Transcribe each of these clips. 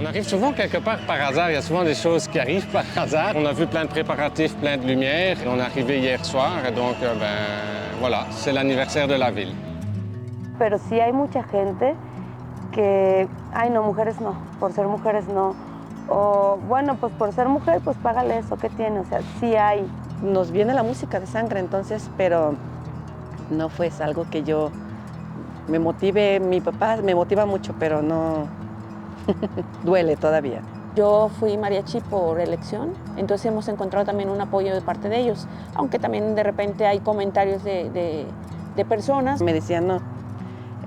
arrive souvent quelque part par hasard. Il y a souvent des choses qui arrivent par hasard. On a vu plein de préparatifs, plein de lumière. On est arrivé hier soir et donc voilà, c'est l'anniversaire de la ville. Pero sí hay mucha gente que, ay no, mujeres no, por ser mujeres no. O bueno, pues por ser mujer, pues págale eso, ¿qué tiene? O sea, sí hay. Nos viene la música de sangre, entonces, pero no fue algo que yo me motive. Mi papá me motiva mucho, pero no duele todavía. Yo fui mariachi por elección, entonces hemos encontrado también un apoyo de parte de ellos, aunque también de repente hay comentarios de personas. Me decían, no,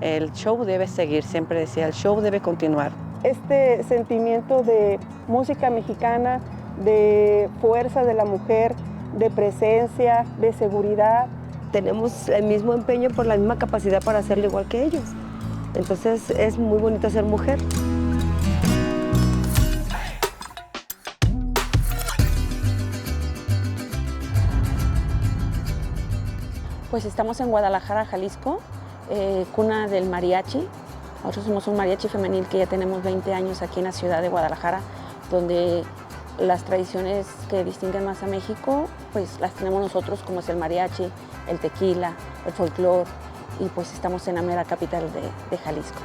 el show debe seguir, siempre decía, el show debe continuar. Este sentimiento de música mexicana, de fuerza de la mujer, de presencia, de seguridad. Tenemos el mismo empeño por la misma capacidad para hacerlo igual que ellos. Entonces es muy bonito ser mujer. Pues estamos en Guadalajara, Jalisco, cuna del mariachi. Nosotros somos un mariachi femenil que ya tenemos 20 años aquí en la ciudad de Guadalajara, donde las tradiciones que distinguen más a México, pues las tenemos nosotros, como es el mariachi, el tequila, el folclore, y pues estamos en la mera capital de Jalisco.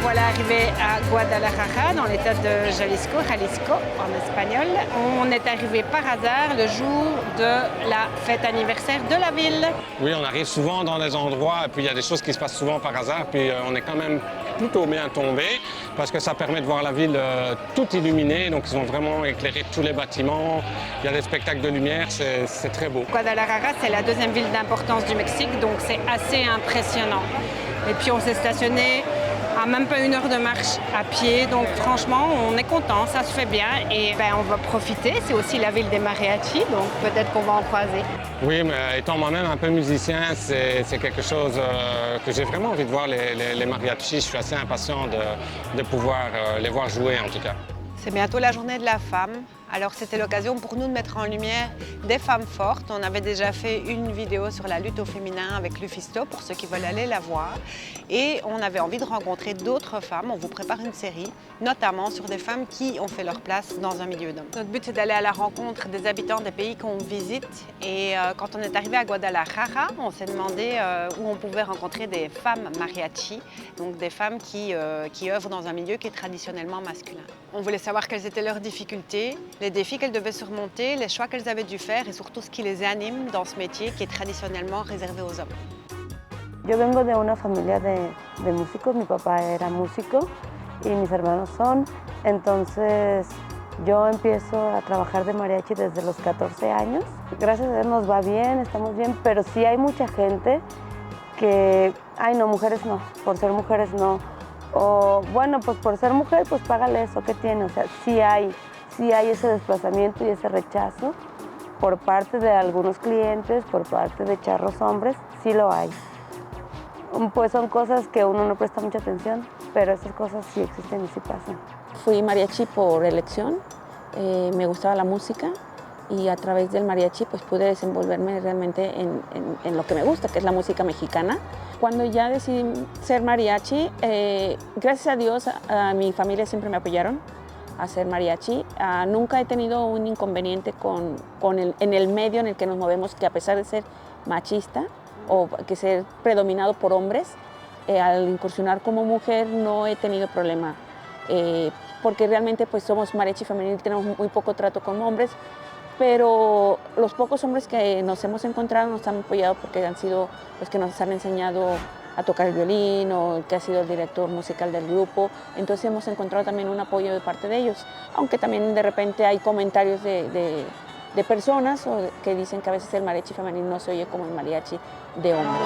Voilà, arrivé à Guadalajara, dans l'état de Jalisco, Jalisco en espagnol. On est arrivé par hasard le jour de la fête anniversaire de la ville. Oui, on arrive souvent dans des endroits et puis il y a des choses qui se passent souvent par hasard. Puis on est quand même plutôt bien tombé parce que ça permet de voir la ville toute illuminée. Donc ils ont vraiment éclairé tous les bâtiments. Il y a des spectacles de lumière, c'est très beau. Guadalajara, c'est la deuxième ville d'importance du Mexique, donc c'est assez impressionnant. Et puis on s'est stationné à même pas 1 heure de marche à pied, donc franchement on est content, ça se fait bien et on va profiter, c'est aussi la ville des mariachis, donc peut-être qu'on va en croiser. Oui, mais étant moi-même un peu musicien, c'est quelque chose que j'ai vraiment envie de voir les mariachis. Je suis assez impatient de pouvoir les voir jouer en tout cas. C'est bientôt la journée de la femme, alors c'était l'occasion pour nous de mettre en lumière des femmes fortes. On avait déjà fait une vidéo sur la lutte au féminin avec Lufisto, pour ceux qui veulent aller la voir. Et on avait envie de rencontrer d'autres femmes. On vous prépare une série, notamment sur des femmes qui ont fait leur place dans un milieu d'hommes. Notre but, c'est d'aller à la rencontre des habitants des pays qu'on visite. Et quand on est arrivé à Guadalajara, on s'est demandé où on pouvait rencontrer des femmes mariachi, donc des femmes qui œuvrent dans un milieu qui est traditionnellement masculin. On voulait savoir quelles étaient leurs difficultés, les défis qu'elles devaient surmonter, les choix qu'elles avaient dû faire et surtout ce qui les anime dans ce métier qui est traditionnellement réservé aux hommes. Yo vengo de una familia de músicos, mi papá era músico y mis hermanos son, entonces yo empiezo a trabajar de mariachi desde los 14 años. Gracias a Dios nos va bien, estamos bien, pero sí hay mucha gente que, ay no, mujeres no, por ser mujeres no. O bueno, pues por ser mujer, pues págale eso, ¿qué tiene? O sea, sí hay ese desplazamiento y ese rechazo por parte de algunos clientes, por parte de charros hombres, sí lo hay. Pues son cosas que uno no presta mucha atención, pero esas cosas sí existen y sí pasan. Fui mariachi por elección, me gustaba la música y a través del mariachi pues pude desenvolverme realmente en lo que me gusta, que es la música mexicana. Cuando ya decidí ser mariachi, gracias a Dios a mi familia siempre me apoyaron a ser mariachi. Nunca he tenido un inconveniente en el medio en el que nos movemos, que a pesar de ser machista o que ser predominado por hombres, al incursionar como mujer no he tenido problema, porque realmente pues somos mariachi femenil, tenemos muy poco trato con hombres, pero los pocos hombres que nos hemos encontrado nos han apoyado porque han sido los que nos han enseñado a tocar el violín o el que ha sido el director musical del grupo. Entonces hemos encontrado también un apoyo de parte de ellos, aunque también de repente hay comentarios de personas que dicen que a veces el mariachi femenil no se oye como el mariachi de hombres.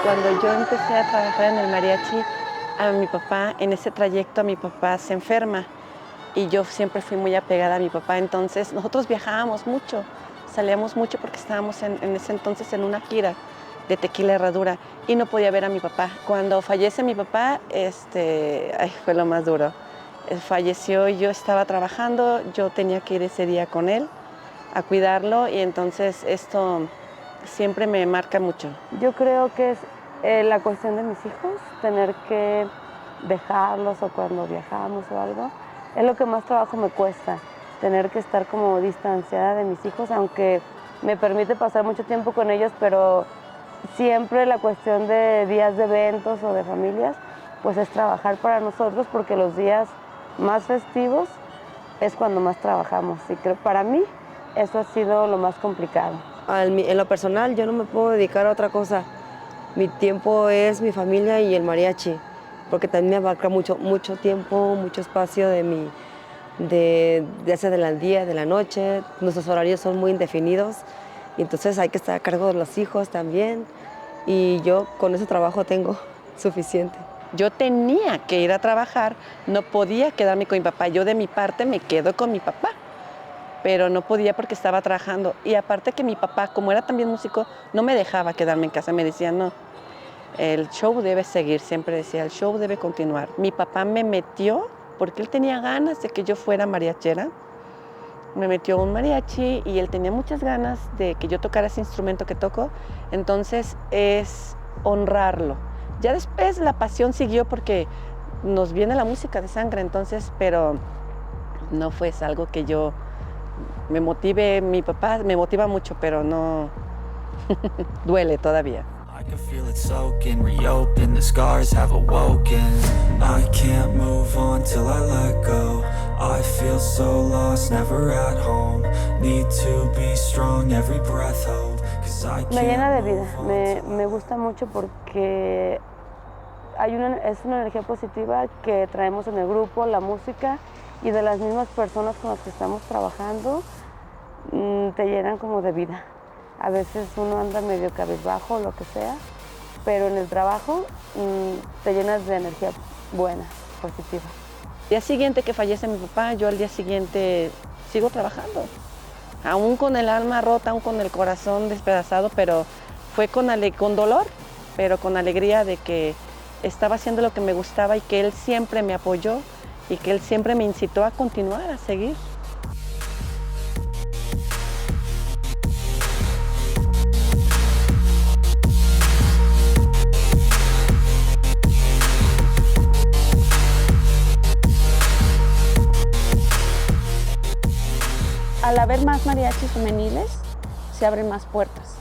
Cuando yo empecé a trabajar en el mariachi, a mi papá, en ese trayecto, a mi papá se enferma y yo siempre fui muy apegada a mi papá, entonces nosotros viajábamos mucho, salíamos mucho porque estábamos en ese entonces en una gira de Tequila Herradura y no podía ver a mi papá. Cuando fallece mi papá, fue lo más duro. Falleció y yo estaba trabajando, yo tenía que ir ese día con él a cuidarlo y entonces esto siempre me marca mucho. Yo creo que es la cuestión de mis hijos, tener que dejarlos o cuando viajamos o algo, es lo que más trabajo me cuesta, tener que estar como distanciada de mis hijos, aunque me permite pasar mucho tiempo con ellos, pero siempre la cuestión de días de eventos o de familias, pues es trabajar para nosotros porque los días más festivos es cuando más trabajamos y creo para mí eso ha sido lo más complicado. En lo personal yo no me puedo dedicar a otra cosa. Mi tiempo es mi familia y el mariachi, porque también me abarca mucho tiempo, mucho espacio ya sea del día, de la noche. Nuestros horarios son muy indefinidos y entonces hay que estar a cargo de los hijos también y yo con ese trabajo tengo suficiente. Yo tenía que ir a trabajar, no podía quedarme con mi papá. Yo de mi parte me quedo con mi papá, pero no podía porque estaba trabajando. Y aparte que mi papá, como era también músico, no me dejaba quedarme en casa. Me decía, no, el show debe seguir, siempre decía, el show debe continuar. Mi papá me metió, porque él tenía ganas de que yo fuera mariachera, me metió un mariachi y él tenía muchas ganas de que yo tocara ese instrumento que toco, entonces es honrarlo. Ya después la pasión siguió porque nos viene la música de sangre, entonces, pero no fue algo que yo me motive. Mi papá me motiva mucho, pero no duele todavía. I can feel it soaking, reopen, the scars have awoken. I can't move on till I let go. I feel so lost, never at home. Need to be strong, every breath hold. Me llena de vida, me gusta mucho porque es una energía positiva que traemos en el grupo, la música y de las mismas personas con las que estamos trabajando, te llenan como de vida. A veces uno anda medio cabizbajo o lo que sea, pero en el trabajo te llenas de energía buena, positiva. El día siguiente que fallece mi papá, yo al día siguiente sigo trabajando. Aún con el alma rota, aún con el corazón despedazado, pero fue con dolor, pero con alegría de que estaba haciendo lo que me gustaba y que él siempre me apoyó y que él siempre me incitó a continuar, a seguir. Al haber más mariachis femeniles, se abren más puertas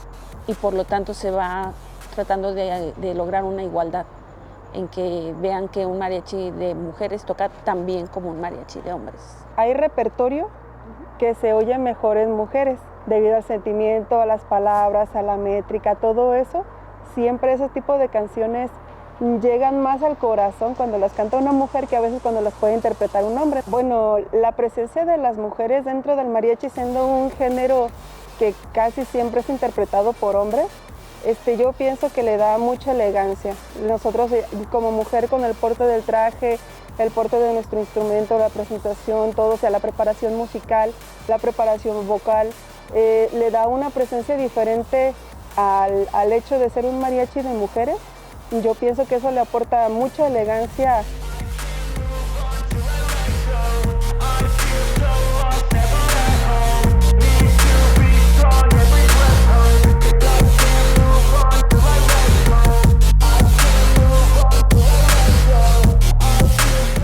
y por lo tanto se va tratando de lograr una igualdad en que vean que un mariachi de mujeres toca tan bien como un mariachi de hombres. Hay repertorio que se oye mejor en mujeres debido al sentimiento, a las palabras, a la métrica, todo eso. Siempre ese tipo de canciones llegan más al corazón cuando las canta una mujer que a veces cuando las puede interpretar un hombre. Bueno, la presencia de las mujeres dentro del mariachi, siendo un género que casi siempre es interpretado por hombres, yo pienso que le da mucha elegancia. Nosotros como mujer con el porte del traje, el porte de nuestro instrumento, la presentación, todo, o sea, la preparación musical, la preparación vocal, le da una presencia diferente al hecho de ser un mariachi de mujeres. Yo pienso que eso le aporta mucha elegancia.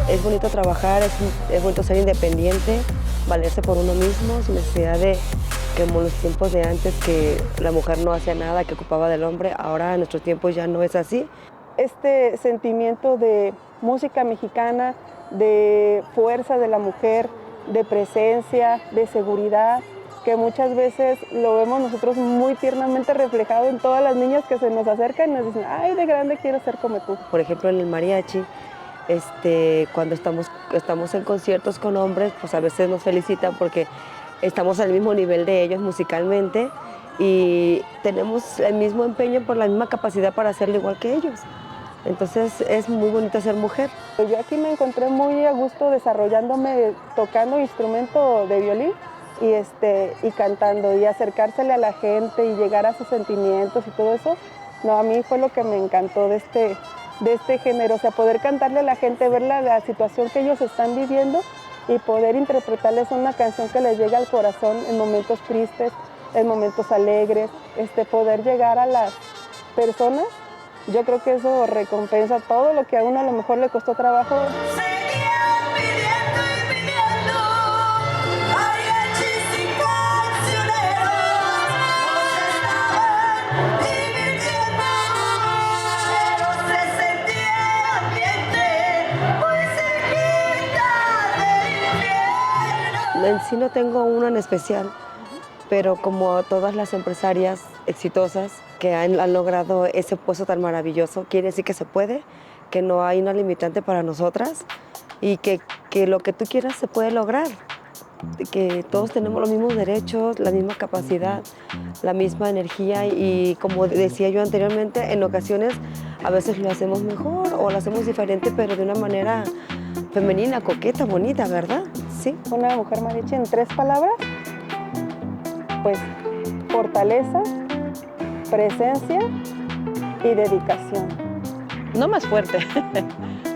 Es bonito trabajar, es bonito ser independiente, valerse por uno mismo, sin necesidad de, como en los tiempos de antes, que la mujer no hacía nada, que ocupaba del hombre. Ahora en nuestros tiempos ya no es así. Este sentimiento de música mexicana, de fuerza de la mujer, de presencia, de seguridad, que muchas veces lo vemos nosotros muy tiernamente reflejado en todas las niñas que se nos acercan y nos dicen, ay, de grande quiero ser como tú. Por ejemplo, en el mariachi, cuando estamos en conciertos con hombres, pues a veces nos felicitan porque estamos al mismo nivel de ellos musicalmente y tenemos el mismo empeño por la misma capacidad para hacerlo igual que ellos. Entonces es muy bonito ser mujer. Yo aquí me encontré muy a gusto desarrollándome, tocando instrumento de violín y cantando y acercársele a la gente y llegar a sus sentimientos y todo eso. No, a mí fue lo que me encantó de este género, o sea, poder cantarle a la gente, ver la situación que ellos están viviendo y poder interpretarles una canción que les llegue al corazón en momentos tristes, en momentos alegres, poder llegar a las personas. Yo creo que eso recompensa todo lo que a uno a lo mejor le costó trabajo. En sí no tengo uno en especial, pero como todas las empresarias exitosas que han logrado ese puesto tan maravilloso, quiere decir que se puede, que no hay una limitante para nosotras y que lo que tú quieras se puede lograr, que todos tenemos los mismos derechos, la misma capacidad, la misma energía y como decía yo anteriormente, en ocasiones a veces lo hacemos mejor o lo hacemos diferente, pero de una manera femenina, coqueta, bonita, ¿verdad? Sí. Una mujer mariachi en 3 palabras, pues fortaleza, presencia y dedicación. No más fuerte,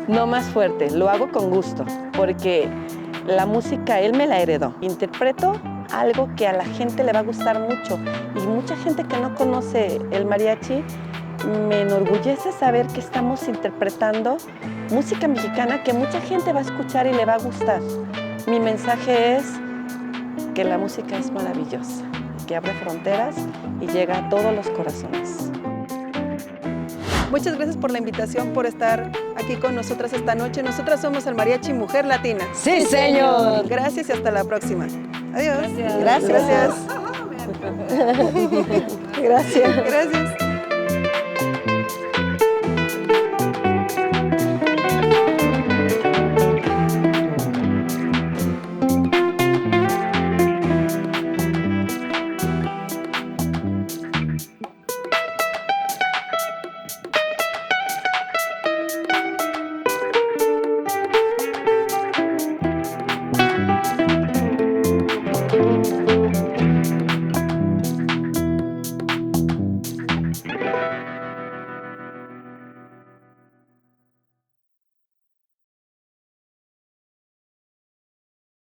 no más fuerte, lo hago con gusto, porque la música él me la heredó. Interpreto algo que a la gente le va a gustar mucho y mucha gente que no conoce el mariachi me enorgullece saber que estamos interpretando música mexicana que mucha gente va a escuchar y le va a gustar. Mi mensaje es que la música es maravillosa, que abre fronteras y llega a todos los corazones. Muchas gracias por la invitación, por estar aquí con nosotras esta noche. Nosotras somos el Mariachi Mujer Latina. ¡Sí, señor! Gracias y hasta la próxima. Adiós. Gracias. Gracias. Gracias.